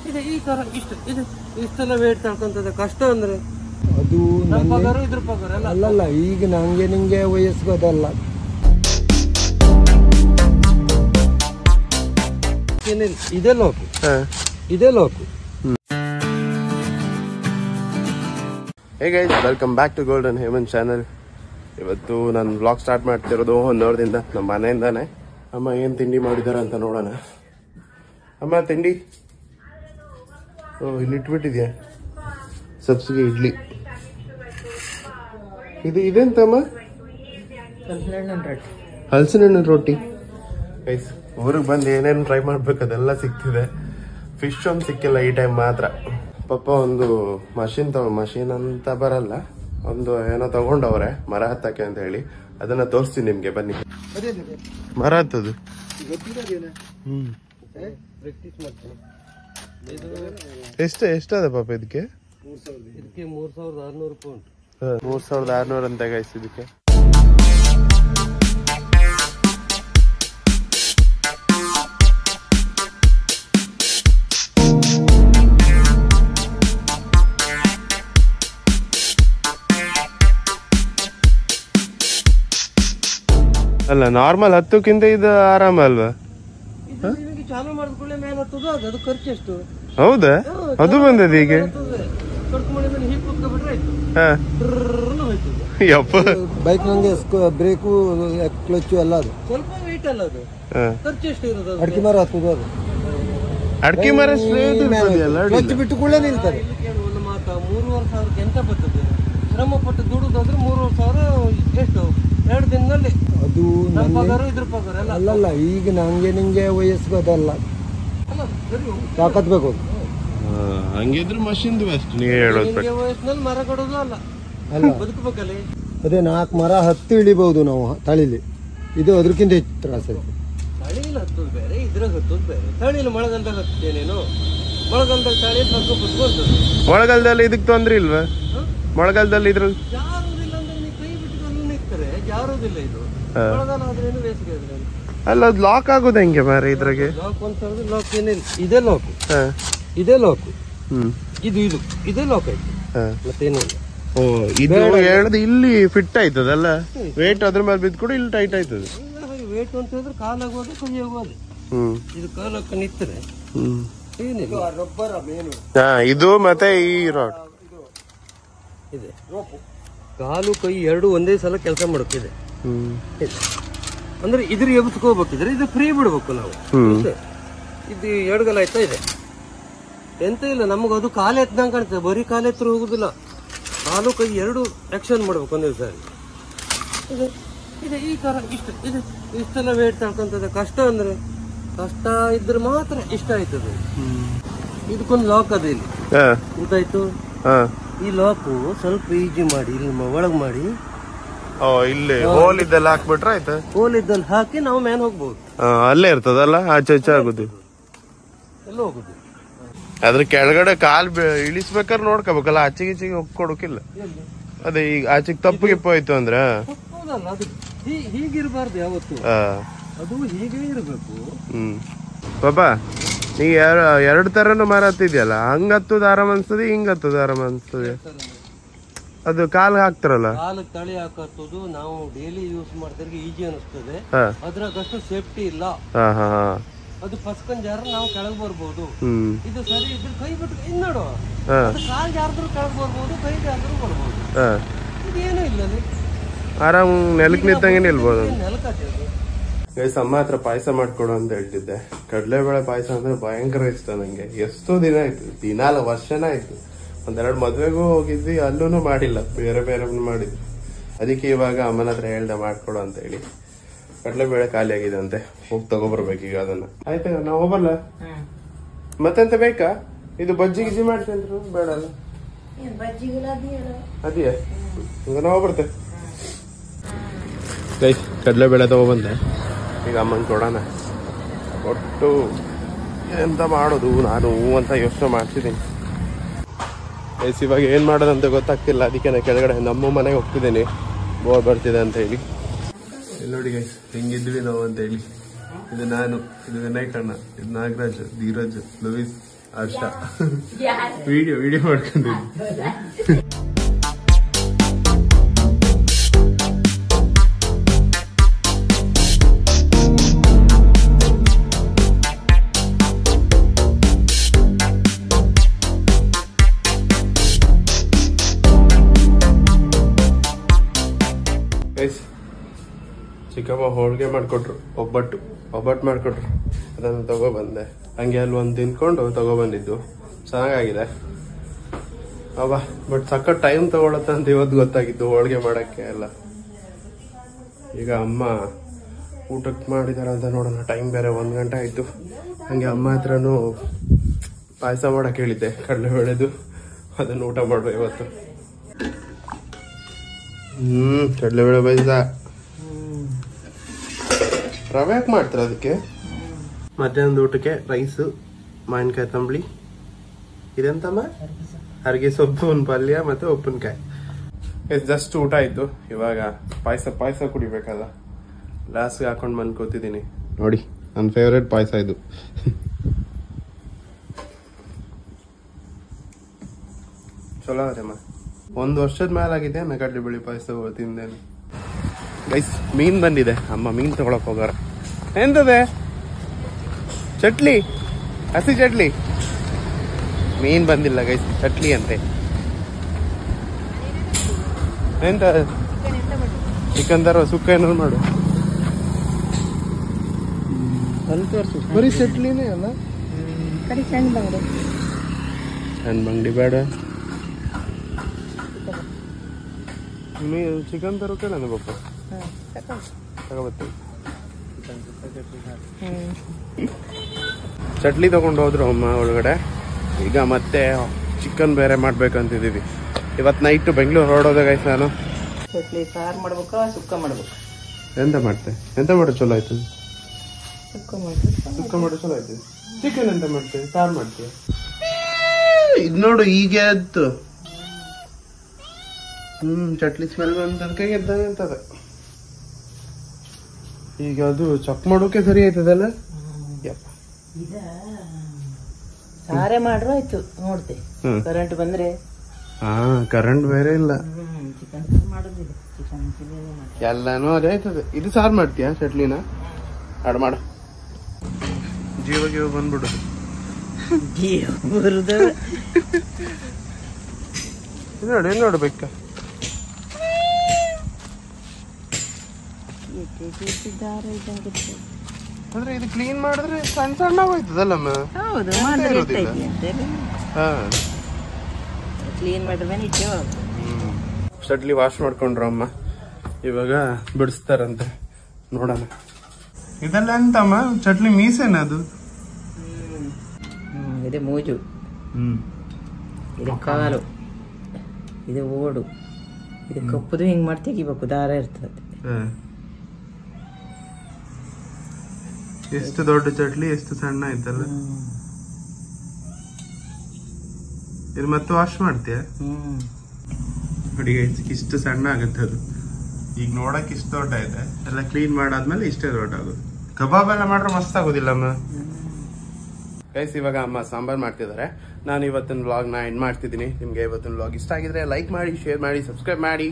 ಇದೆ ಈ ತರ ಇಷ್ಟೆಲ್ಲ ವೇಟ್ ತಳ್ಕೊಂತದ ಕಷ್ಟ ಅಂದ್ರೆ ಅದು ನಮ್ಮ ಪಗಾರ ಇದ್ರ ಪಗಾರ ಅಲ್ಲಲ್ಲ. ಈಗ ನಂಗೆ ನಿಂಗೆ ವಯಸ್ಸೋದಲ್ಲ, ಇದೇ ಲೋಕು, ಇದೇ ಲೋಕು. Hey guys, welcome back to golden ಹೇಮನ್ ಚಾನಲ್. ಇವತ್ತು ನಾನು ಬ್ಲಾಗ್ ಸ್ಟಾರ್ಟ್ ಮಾಡ್ತಿರೋದು ಹೊನ್ನೂರದಿಂದ, ನಮ್ಮ ಮನೆಯಿಂದಾನೆ. ಅಮ್ಮ ಏನು ತಿಂಡಿ ಮಾಡಿದಾರ ಅಂತ ನೋಡೋಣ. ಅಮ್ಮ ತಿಂಡಿ ಇಲ್ಲಿ ಇಟ್ಬಿಟ್ಟಿದ್ಯಾ? ಸಬ್ಸಿಗೆ ಇಡ್ಲಿ. ಇದೆಂತಮ್ಮ? ಹಲಸಿನ ಹಣ್ಣಿನ ರೊಟ್ಟಿ. ಗೈಸ್, ಊರಿಗೆ ಬಂದು ಏನೇನು ಟ್ರೈ ಮಾಡ್ಬೇಕು ಅದೆಲ್ಲ ಸಿಗ್ತಿದೆ. ಫಿಶ್ ಒಂದು ಸಿಕ್ಕಿಲ್ಲ ಈ ಟೈಮ್ ಮಾತ್ರ. ಪಾಪ ಒಂದು ಮಷೀನ್ ಅಂತ ಬರಲ್ಲ, ಒಂದು ಏನೋ ತಗೊಂಡವ್ರೆ ಮರ ಹತ್ತಕ್ಕೆ ಅಂತ ಹೇಳಿ. ಅದನ್ನ ತೋರಿಸ್ತೀನಿ ನಿಮ್ಗೆ, ಬನ್ನಿ. ಮರ ಹತ್ತದು ಎಷ್ಟದ ಪಾಪ ಇದಕ್ಕೆ? 3600 ರೂಪಾಯಿ ಉಂಟು. 3600 ಅಂತ ಗೈಸ್ ಇದಕ್ಕೆ. ಅಲ್ಲ, ನಾರ್ಮಲ್ ಹತ್ತಕ್ಕಿಂತ ಇದು ಆರಾಮ ಅಲ್ವಾ? ಚಾಲು ಮಾಡಿದ ಕೂಡಲೇ ಮೇಲೆ ಹತ್ತದು. ಅದು ಖರ್ಚು ಎಷ್ಟು? ಹೌದಾ? ಅದು ಬಂದದ ಈಗ? ಬೈಕ್ ನಂಗೆ ಬ್ರೇಕು ಕ್ಲಚ್ ಎಲ್ಲ ಅದು ಸ್ವಲ್ಪ ವೆಯ್ಟ್ ಅಲ್ಲ. ಅದು ಖರ್ಚು ಎಷ್ಟು ಇರೋದು? ಅಡಿಕೆ ಮರ ಹತ್ತದು. ಅದು ಅಡಿಕೆ ಮರ ಕ್ಲಚ್ ಬಿಟ್ಟು ಕೂಡಲೇ ನಿಲ್ತದೆ. ಒಂದು ಮಾತ 3500 ಎಂತ ಬರ್ತದೆ? ಶ್ರಮ ಪಟ್ಟು ದುಡುದಾದ್ರೆ 3500 ಎಷ್ಟು? 2 ದಿನದಲ್ಲಿ ಅದು ನಮ್ಮ ಪಗಾರ ಇದ್ರ ಪಗಾರ ಅಲ್ಲಲ್ಲ. ಈಗ ನಂಗೆ ನಿಂಗೆ ವಯಸ್ಸೋದಲ್ಲ, ತಾಕತ್ಬೇಕು. ಹಂಗಿದ್ರೆ ಮಷಿನ್ ಬೆಸ್ಟ್. ನೀವು ಹೇಳೋದು ವಯಸ್ಸಿನಲ್ಲಿ ಮರ ಕೊಡೋದು ಅಲ್ಲ, ಬದುಕಬೇಕಲ್ಲಿ. ಅದೇ 4 ಮರ ಹತ್ತು ಇಳಿಬಹುದು ನಾವು ತಳಿಲಿ. ಇದು ಅದ್ರಕ್ಕಿಂತ ಹೆಚ್ಚು ತ್ರಾಸ ಇದೆ. ತಳಿಲಿ ಹತ್ತೋದು ಬೇರೆ, ಇದ್ರಾಗ ಹತ್ತೋದು ಬೇರೆ. ತಳಿಲಿ ಮಳೆಗಾಲದಾಗ ಹತ್ತೇನೇನು? ಮಳೆಗಾಲದಾಗ ತಳಿ ಬರ್ತದೆ. ಮಳೆಗಾಲದಲ್ಲಿ ಇದಕ್ಕೆ ತೊಂದ್ರೆ ಇಲ್ವಾ? ಮಳೆಗಾಲದಲ್ಲಿ ಇದ್ರಲ್ಲಿ ಜಾರುದಿಲ್ಲ ಅಂದ್ರೆ ನೀವು ಕೈ ಬಿಟ್ಟು ಅಲ್ಲಿ ನಿಂತರೆ ಜಾರುದಿಲ್ಲ. ಇದು ಮಳೆಗಾಲ ಆದ್ರೇನು, ಬೇಸಿಗೆ ಆದ್ರೆ ಅಲ್ಲ. ಅದು ಲಾಕ್ ಆಗೋದು ಹೆಂಗೆ ಮಾರ ಇದ್ರಾಗೆ? ಲಾಕ್ ಅಂತ ಲಾಕ್ ಏನಿಲ್ಲ. ಇದೇ ಲಾಕ್, ಇದೇ ಲಾಕ್. ಇದು ಇದೇ ಲಾಕ್ ಆಯ್ತು, ಮತ್ತೇನಿಲ್ಲ. ಓ, ಇದು ಹೇಳದು ಇಲ್ಲಿ ಫಿಟ್ ಆಯ್ತದಲ್ಲ, ವೇಟ್ ಅದ್ರ ಮೇಲೆ ಬಿದ್ದು ಕೂಡ ಇಲ್ಲಿ ಟೈಟ್ ಆಯ್ತದೆ. ವೇಟ್ ಅಂತ ಹೇಳಿದ್ರೆ ಕಾಲಾಗೋದು, ಕೈ ಆಗೋದು. ಇದು ಕಾಲಕ್ಕೆ ನಿಂತರೆ ಏನಿಲ್ಲ. ರಬ್ಬರ ಮೇನು ಇದು ಮತ್ತೆ ಈ ರಾಡ್ ಇದೆ. ಕಾಲು ಕೈ ಎರಡು ಒಂದೇ ಸಲ ಕೆಲಸ ಮಾಡೋಕ್ಕಿದೆ. ಅಂದ್ರೆ ಇದ್ರ ಎಬ್ಸ್ಕೋಬೇಕಿದ್ರೆ ಇದು ಫ್ರೀ ಬಿಡ್ಬೇಕು ನಾವು. ಇದು ಎಡಗಲ ಆಯ್ತಾ ಇದೆ, ಎಂತ ಇಲ್ಲ ನಮಗ. ಅದು ಕಾಲು ಎತ್ತದಂಗೆ ಕಾಣ್ತದೆ, ಬರೀ ಕಾಲು ಎತ್ತರ ಹೋಗುದಿಲ್ಲ. ಕಾಲು ಕೈ ಎರಡು ಆಕ್ಷನ್ ಮಾಡ್ಬೇಕು ಒಂದೇ ಸಾರಿ. ಇದೆ ಈ ತರ ಇಷ್ಟೆಲ್ಲ ವೇಟ್ ತಳ್ಕೊಂತದ. ಕಷ್ಟ ಅಂದ್ರೆ ಕಷ್ಟ ಇದ್ರೆ ಮಾತ್ರ ಇಷ್ಟ ಆಯ್ತದೆ. ಇದಕ್ಕೊಂದು ಲಾಕ್ ಅದ ಇಲ್ಲಿ, ಗೊತ್ತಾಯ್ತು? ಈ ಲಾಕು ಸ್ವಲ್ಪ ಈಜಿ ಮಾಡಿ ಇಲ್ಲಿ ಒಳಗ್ ಮಾಡಿ, ಇಲ್ಲಿ ಹೋಲ್ ಇದ್ದಲ್ಲಿ ಹಾಕ್ಬಿಟ್ರೆ ಆಯ್ತಾ? ಹೋಲ್ ಇದ್ದಲ್ಲಿ ಹಾಕಿ ನಾವು ಮ್ಯಾನ್ ಹೋಗ್ಬಹುದು. ಅಲ್ಲೇ ಇರ್ತದಲ್ಲ, ಆಚೆ ಆಗುದು, ಎಲ್ಲ ಹೋಗುದು. ಅದ್ರ ಕೆಳಗಡೆ ಕಾಲ್ ಇಳಿಸ್ಬೇಕಾದ್ರೆ ನೋಡ್ಕೋಬೇಕಲ್ಲ, ಆಚೆಗೆ ಹೋಗ್ಕೊಡಕಿಲ್ಲ. ಅದೇ ಈಗ ಆಚೆಗೆ ತಪ್ಪಿಗೆ ಹೋಯ್ತು ಅಂದ್ರೆ ಹೌದಲ್ಲ, ಅದು ಹೀಗಿರ್ಬಾರ್ದು ಯಾವತ್ತು, ಅದು ಹೀಗೆ ಇರ್ಬೇಕು. ಪಾಪಾ, ನೀ ಎರಡು ತರನು ಮರ ಹತ್ತಿದ್ಯಲ್ಲ, ಹಂಗ ಹತ್ತದ ಆರಾಮ್ ಅನ್ಸ್ತದೆ, ಹಿಂಗ ಹತ್ತದ ಆರಾಮ್ ಅನ್ಸ್ತದೆ. ಅದು ಕಾಲ್ ಹಾಕ್ತಾರಲ್ಲ, ಕಾಲಕ್ಕೆ ತಳಿ ಹಾಕತ್ತದು ನಾವು ಡೈಲಿ ಯೂಸ್ ಮಾಡಿದ್ರೆ ಈಜಿ ಅನಿಸ್ತದೆ. ಅದ್ರಾಗಷ್ಟು ಸೇಫ್ಟಿ ಇಲ್ಲ. ಅದು ಫಸ್ಕನ್ ಜಾರ ನಾವು ಕೆಳಗ್ ಬರ್ಬೋದು. ಇದು ಸರಿ ಇದ್ರೆ ಕೈ ಬಿಟ್ಟು ಇನ್ನೋಡು, ಕಾಲ್ ಜಾರದ್ರು ಕೆಳಗ್ ಬರ್ಬೋದು, ಕೈ ಜಾರದ್ರು ಬರ್ಬೋದು. ಇದೇನು ಇಲ್ಲ, ಆರಾಮ್ ನೆಲಕ್ ನಿಂತಂಗೆ ನಿಲ್ಬೋದು. ನೆಲಕ್ಕೆ ಗೈಸ್, ಅಮ್ಮ ಹತ್ರ ಪಾಯಸ ಮಾಡ್ಕೊಡು ಅಂತ ಹೇಳ್ತಿದ್ದೆ. ಕಡಲೆಬೇಳೆ ಪಾಯಸ ಅಂದ್ರೆ ಭಯಂಕರ ಇಷ್ಟ ನಂಗೆ. ಎಷ್ಟೋ ದಿನ ಆಯ್ತು, ದಿನಾಲ ವರ್ಷನ ಆಯ್ತು. ಒಂದೆರಡು ಮದ್ವೆಗೂ ಹೋಗಿದ್ವಿ, ಅಲ್ಲೂ ಮಾಡಿಲ್ಲ, ಬೇರೆ ಬೇರೆ ಮಾಡಿದ್ವಿ. ಅದಕ್ಕೆ ಇವಾಗ ಅಮ್ಮನ ಹತ್ರ ಹೇಳ್ದೆ ಮಾಡ್ಕೊಡು ಅಂತ ಹೇಳಿ. ಕಡಲೆಬೇಳೆ ಖಾಲಿ ಆಗಿದೆ ಅಂತೆ, ಹೋಗಿ ತಗೊಬರ್ಬೇಕು ಈಗ ಅದನ್ನ. ಆಯ್ತಾ, ನಾವು ಹೋಗಲ್ಲ. ಮತ್ತೆಂತ ಬೇಕಾ? ಇದು ಬಜ್ಜಿ ಗಿಜ್ಜಿ ಮಾಡ್ತೇನ್ರು? ಬೇಡ ಅಲ್ಲ, ಅದೇ ಈಗ ನಾವು ಬರ್ತೆ. ಗೈಸ್, ಕಡಲೆಬೇಳೆ ತಗೊಬಂದೆ, ಈಗ ಅಮ್ಮನ್ ಕೊಡೋಣ. ಒಟ್ಟು ಎಂತ ಮಾಡೋದು ನಾನು ಅಂತ ಯೋಚನೆ ಮಾಡ್ತಿದ್ದೀನಿ. ಗೈಸ್, ಇವಾಗ ಏನ್ ಮಾಡೋದಂತ ಗೊತ್ತಾಗ್ತಿಲ್ಲ. ಅದಕ್ಕೆ ನಾನು ಕೆಳಗಡೆ ನಮ್ಮ ಮನೆಗೆ ಹೋಗ್ತಿದ್ದೀನಿ, ಬೋರ್ ಬರ್ತಿದೆ ಅಂತ ಹೇಳಿ. ಇಲ್ಲಿ ನೋಡಿ ಗೈಸ್, ಹಿಂಗಿದ್ವಿ ನಾವು ಅಂತ ಹೇಳಿ. ಇದು ನಾನು, ಇದು ವಿನಾಯಕಣ್ಣ, ಇದು ನಾಗರಾಜ್, ಧೀರಜ್, ಲೂಯಿಸ್, ಹರ್ಷ ವಿಡಿಯೋ ಮಾಡ್ಕೊಂಡಿದ್ದೀನಿ. ಚಿಕ್ಕಮ್ಮ ಹೋಳಿಗೆ ಮಾಡ್ಕೊಟ್ರು, ಒಬ್ಬಟ್ಟು ಮಾಡ್ಕೊಟ್ರು, ಅದನ್ನು ತಗೊಬಂದೆ. ಹಂಗೆ ಅಲ್ಲಿ ಒಂದು ತಿನ್ಕೊಂಡು ತಗೊಬಂದಿದ್ದು. ಚೆನ್ನಾಗಾಗಿದೆ ಅವ, ಬಟ್ ಸಖತ್ ಟೈಮ್ ತಗೊಳತ್ತಂತ ಇವತ್ತು ಗೊತ್ತಾಗಿದ್ದು ಹೋಳಿಗೆ ಮಾಡಕ್ಕೆ ಎಲ್ಲ. ಈಗ ಅಮ್ಮ ಊಟಕ್ಕೆ ಮಾಡಿದಾರ ಅಂತ ನೋಡೋಣ. ಟೈಮ್ ಬೇರೆ 1 ಗಂಟೆ ಆಯ್ತು. ಹಂಗೆ ಅಮ್ಮ ಹತ್ರನೂ ಪಾಯಸ ಮಾಡಕ್ಕೆ ಹೇಳಿದ್ದೆ, ಕಡಲೆಬೇಳೆದು. ಅದನ್ನು ಊಟ ಮಾಡುವ ಇವತ್ತು. ಕಡಲೆಬೇಳೆ ಪಾಯಸ ರವೆ ಯಾಕೆ ಮಾಡ್ತಾರೆ ಅದಕ್ಕೆ? ಮಧ್ಯಾಹ್ನದ ಊಟಕ್ಕೆ ರೈಸು, ಮಾವಿನಕಾಯಿ ತಂಬಳಿ, ಇದೆಂತಮ್ಮ ಅರ್ಗೆ ಸೊಪ್ಪು, ಒಂದು ಪಲ್ಯ ಮತ್ತೆ ಉಪ್ಪಿನಕಾಯಿ. ಜಸ್ಟ್ ಊಟ ಆಯ್ತು. ಇವಾಗ ಪಾಯಸ ಕುಡಿಬೇಕಲ್ಲ, ಗ್ಲಾಸ್ಗೆ ಹಾಕೊಂಡು ಬಂದು ಕೂತಿದ್ದೀನಿ. ನೋಡಿ ನನ್ನ ಫೇವ್ರೇಟ್ ಪಾಯಸ ಇದು. ಚಲೋ ಅದಮ್ಮ. 1 ವರ್ಷದ ಮೇಲಾಗಿದೆ ಕಡ್ಲೆ ಬೇಳೆ ಪಾಯಸ ತಿಂದೇನೆ. ಗೈಸ್ ಮೀನ್ ಬಂದಿದೆ, ಅಮ್ಮ ಮೀನ್ ತಗೊಳಕ್ ಹೋಗಾರ. ಎಂತದೆ? ಚಟ್ಲಿ, ಹಸಿ ಚಟ್ಲಿ. ಮೀನ್ ಬಂದಿಲ್ಲ ಗೈಸ್, ಚಟ್ಲಿ ಅಂತೆ. ಎಂತ ಚಿಕನ್ ತರ ಸುಕ್ಕ ಏನಾದ್ರು ಮಾಡು. ಬರೀ ಚಟ್ಲಿನೇ ಅಲ್ಲ, ಸಣ್ಣ ಬಂಗಡಿ ಬೇಡ. ಚಿಕನ್ ತರೋಕೆ ನನ್ನ ಪಪ್ಪ ತಗೋಬತ್ತಿ. ಚಟ್ಲಿ ತಗೊಂಡು ಹೋದ್ರು ಅಮ್ಮ ಒಳಗಡೆ. ಈಗ ಮತ್ತೆ ಚಿಕನ್ ಬೇರೆ ಮಾಡ್ಬೇಕಂತಿದೀವಿ. ಇವತ್ತು ನೈಟ್ ಬೆಂಗಳೂರು ಹೊರಡೋದಾಗ ಆಯ್ತು. ನಾನು ಚಟ್ಲಿ ಸಾರು ಮಾಡ್ಬೇಕಾ ಸುಕ್ಕ ಮಾಡ್ಬೇಕು? ಎಂತ ಮಾಡು ಚಲೋ ಆಯ್ತು? ಸುಕ್ಕ ಮಾಡು ಚಲೋ ಆಯ್ತು. ಚಿಕನ್ ಎಂತ ಮಾಡ್ತೇವೆ? ಸಾರು ಮಾಡ್ತೇವೆ. ಇದು ನೋಡು ಈಗ ಎದ್ದು ಚಟ್ಲಿ ಸ್ಮೆಲ್ ಬಂದ ಎದ್ದಂತದ. ಈಗ ಅದು ಚಕ್ ಮಾಡೋಕೆ ಸರಿ ಆಯ್ತದಲ್ಲ. ಸಾರೇ ಮಾಡ್ರು ಆಯ್ತು. ನೋಡ್ತೆ ಕರೆಂಟ್ ಬಂದ್ರೆ. ಕರೆಂಟ್ ಬೇರೆ ಇಲ್ಲ, ಚಿಕನ್ ಮಾಡೋದಿಲ್ಲ. ಚಿಕನ್ ಎಲ್ಲಾನು ಅದೇ ಆಯ್ತದೆ. ಇದು ಸಾರು ಮಾಡ್ತೀಯಾ ಚಟ್ಲಿನ? ಮಾಡು. ಜೀವ ಬಂದ್ಬಿಡು. ನೋಡು ಬೆಕ್ಕ. ಅಂದ್ರೆ ಇದು ಕ್ಲೀನ್ ಮಾಡಿದ್ರೆ ಸಣ್ಣ ಹೋಯ್ತದಲ್ಲಮ್ಮ. ಕ್ಲೀನ್ ಮಾಡಿದ್ರೆ ಚಟ್ಲಿ ವಾಶ್ ಮಾಡ್ಕೊಂಡ್ರು ಅಮ್ಮ. ಇವಾಗ ಬಿಡಿಸ್ತಾರಂತೆ, ನೋಡೋಣ. ಇದೆಲ್ಲ ಎಂತಮ್ಮ? ಚಟ್ಲಿ ಮೀಸೇನ ಅದು? ಇದು ಮೂಜು, ಇದು ಕಾಲು, ಇದು ಓಡು, ಇದು ಕಪ್ಪುದು. ಹಿಂಗ್ ಮಾಡಿ ತೆಗಿಬೇಕು, ದಾರ ಇರ್ತದೆ. ಎಷ್ಟು ದೊಡ್ಡ ಚಟ್ಲಿ, ಎಷ್ಟು ಸಣ್ಣ ಆಯ್ತಲ್ಲ. ಇದು ಮತ್ತೆ ವಾಶ್ ಮಾಡ್ತೀಯ? ನೋಡಿ ಇಷ್ಟು ಸಣ್ಣ ಆಗುತ್ತೆ ಅದು. ಈಗ ನೋಡಕ್ ಇಷ್ಟು ದೊಡ್ಡ ಇದೆ. ಎಲ್ಲ ಕ್ಲೀನ್ ಮಾಡಾದ್ಮೇಲೆ ಇಷ್ಟೇ ದೊಡ್ಡ ಆಗೋದು. ಕಬಾಬ್ ಎಲ್ಲ ಮಾಡ್ರೆ ಮಸ್ತ್ ಆಗೋದಿಲ್ಲಮ್ಮ. ಗೈಸ್ ಇವಾಗ ಅಮ್ಮ ಸಾಂಬಾರ್ ಮಾಡ್ತಿದ್ದಾರೆ. ನಾನು ಇವತ್ತಿನ ವ್ಲಾಗ್ನ ಎಂಡ್ ಮಾಡ್ತಿದ್ದೀನಿ. ನಿಮ್ಗೆ ಇವತ್ತಿನ ವ್ಲಾಗ್ ಇಷ್ಟ ಆಗಿದ್ರೆ ಲೈಕ್ ಮಾಡಿ, ಶೇರ್ ಮಾಡಿ, ಸಬ್ಸ್ಕ್ರೈಬ್ ಮಾಡಿ.